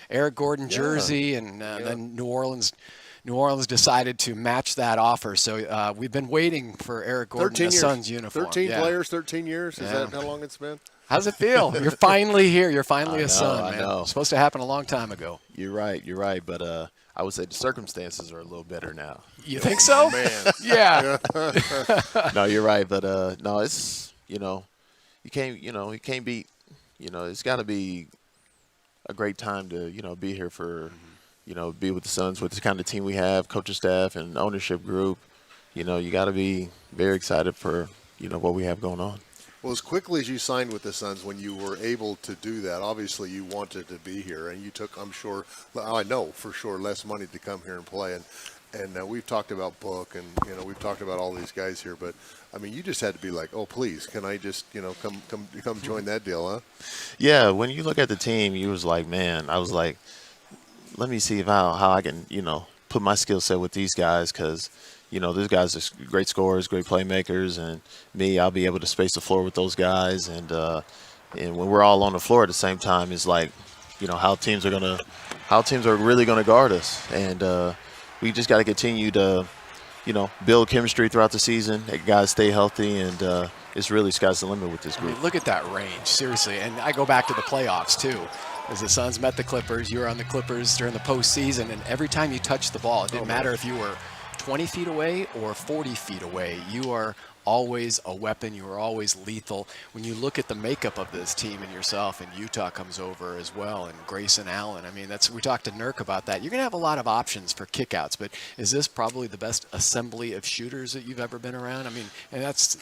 Eric Gordon jersey, and then New Orleans decided to match that offer. So we've been waiting for Eric Gordon in a Suns uniform. 13 players, 13 years. Is that how long it's been? How's it feel? You're finally here. You're finally a Sun, I man. know. It's supposed to happen a long time ago. You're right. But I would say the circumstances are a little better now. You think so? Man. Yeah. No, you're right. But no, it's you can't beat. It's got to be a great time to be here for be with the Suns with the kind of team we have, coaching staff and ownership group. You got to be very excited for what we have going on. Well, as quickly as you signed with the Suns, when you were able to do that, obviously you wanted to be here, and you took, I know for sure, less money to come here and play. And we've talked about Book, and we've talked about all these guys here, but I mean, you just had to be like, oh, please, can I just come join that deal, huh? Yeah, when you look at the team, you was like, man, I was like, let me see how I can put my skill set with these guys, because these guys are great scorers, great playmakers, and I'll be able to space the floor with those guys. And when we're all on the floor at the same time, it's like, how teams are really gonna guard us. And we just got to continue to, build chemistry throughout the season. Guys stay healthy, and it's really sky's the limit with this group. I mean, look at that range, seriously. And I go back to the playoffs too. As the Suns met the Clippers, you were on the Clippers during the postseason, and every time you touched the ball, it didn't matter if you were 20 feet away or 40 feet away. You are always a weapon. You are always lethal. When you look at the makeup of this team and yourself, and Utah comes over as well, and Grayson Allen, I mean, we talked to Nurk about that. You're going to have a lot of options for kickouts, but is this probably the best assembly of shooters that you've ever been around? I mean, and that's,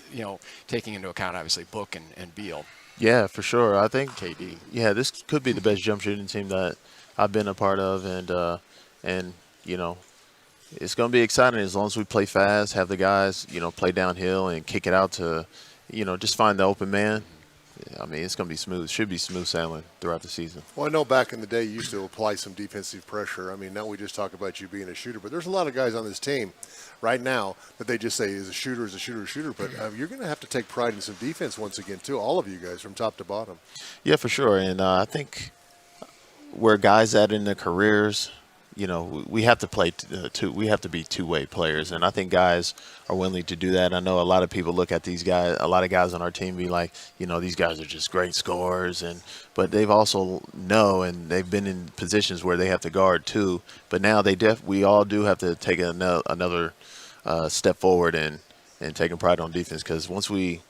taking into account, obviously, Book and Beal. Yeah, for sure. I think KD. Yeah, this could be the best jump shooting team that I've been a part of, and it's going to be exciting as long as we play fast, have the guys, play downhill and kick it out to, just find the open man. I mean, it's going to be smooth. Should be smooth sailing throughout the season. Well, I know back in the day you used to apply some defensive pressure. I mean, now we just talk about you being a shooter, but there's a lot of guys on this team right now that they just say is a shooter, is a shooter, a shooter. But you're going to have to take pride in some defense once again, too, all of you guys from top to bottom. Yeah, for sure. And I think where guys at in their careers, we have to play we have to be two-way players, and I think guys are willing to do that. I know a lot of people look at these guys, a lot of guys on our team be like, these guys are just great scorers, but they've also and they've been in positions where they have to guard too. But now we all do have to take another step forward and taking pride on defense, because once we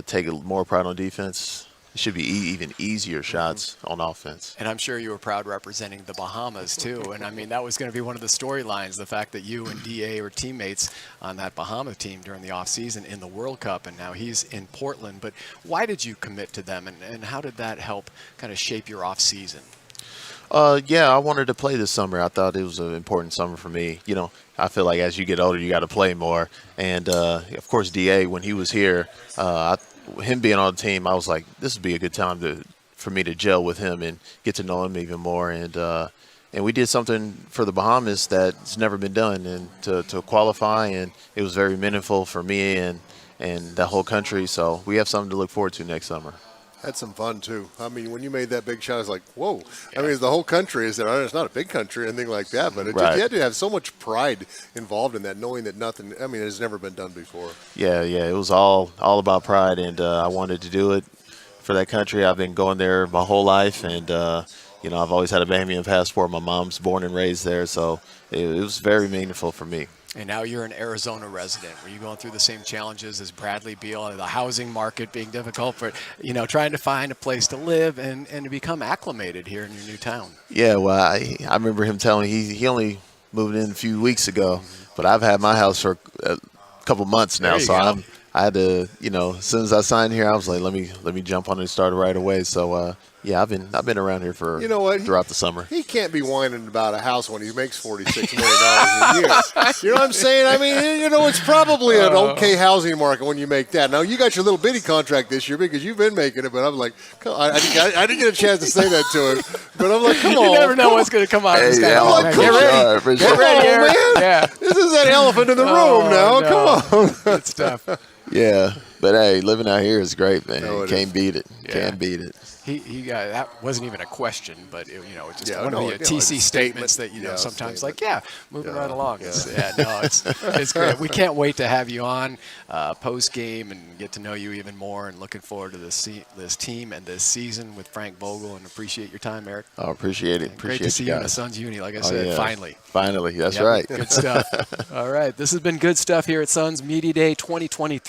take more pride on defense, it should be even easier shots on offense. And I'm sure you were proud representing the Bahamas, too. And, I mean, that was going to be one of the storylines, the fact that you and D.A. were teammates on that Bahama team during the offseason in the World Cup, and now he's in Portland. But why did you commit to them, and how did that help kind of shape your offseason? Yeah, I wanted to play this summer. I thought it was an important summer for me. I feel like as you get older, you got to play more. And, of course, D.A., when he was here, him being on the team, I was like, this would be a good time for me to gel with him and get to know him even more. And we did something for the Bahamas that's never been done, and to qualify, and it was very meaningful for me and the whole country. So we have something to look forward to next summer. Had some fun, too. I mean, when you made that big shot, I was like, whoa. I mean, the whole country is there. It's not a big country or anything like that, but you had to have so much pride involved in that, knowing that nothing, I mean, it has never been done before. Yeah, it was all about pride, and I wanted to do it for that country. I've been going there my whole life, and, I've always had a Bahamian passport. My mom's born and raised there, so it was very meaningful for me. And now you're an Arizona resident. Were you going through the same challenges as Bradley Beal, the housing market being difficult for, trying to find a place to live and to become acclimated here in your new town? Yeah, well, I remember him telling me he only moved in a few weeks ago, but I've had my house for a couple months now, so I had to, as soon as I signed here, I was like, let me jump on and start right away. So yeah, I've been around here for throughout the summer. He can't be whining about a house when he makes $46 million a year. You know what I'm saying? I mean, it's probably an okay housing market when you make that. Now you got your little bitty contract this year because you've been making it, but I'm like, I didn't get a chance to say that to him. But I'm like, come on, you never know what's going to come out of this guy. Like, Get ready, get ready, man. Yeah, this is that elephant in the room now. No. Come on, good stuff. Yeah, but hey, living out here is great, man. Can't beat it. Can't beat it. He that wasn't even a question, but just Yeah, one no, of the it's a TC statements that statement. Yeah, sometimes statement. moving Yeah, right along. yeah. It's great. We can't wait to have you on post game and get to know you even more. And looking forward to this team and this season with Frank Vogel. And appreciate your time, Eric. I appreciate it. And Appreciate great to see you in a guys. Suns uni, like I Oh, said. yeah. Finally. Finally, that's Yep, right. Good stuff. All right, this has been good stuff here at Suns Media Day 2023.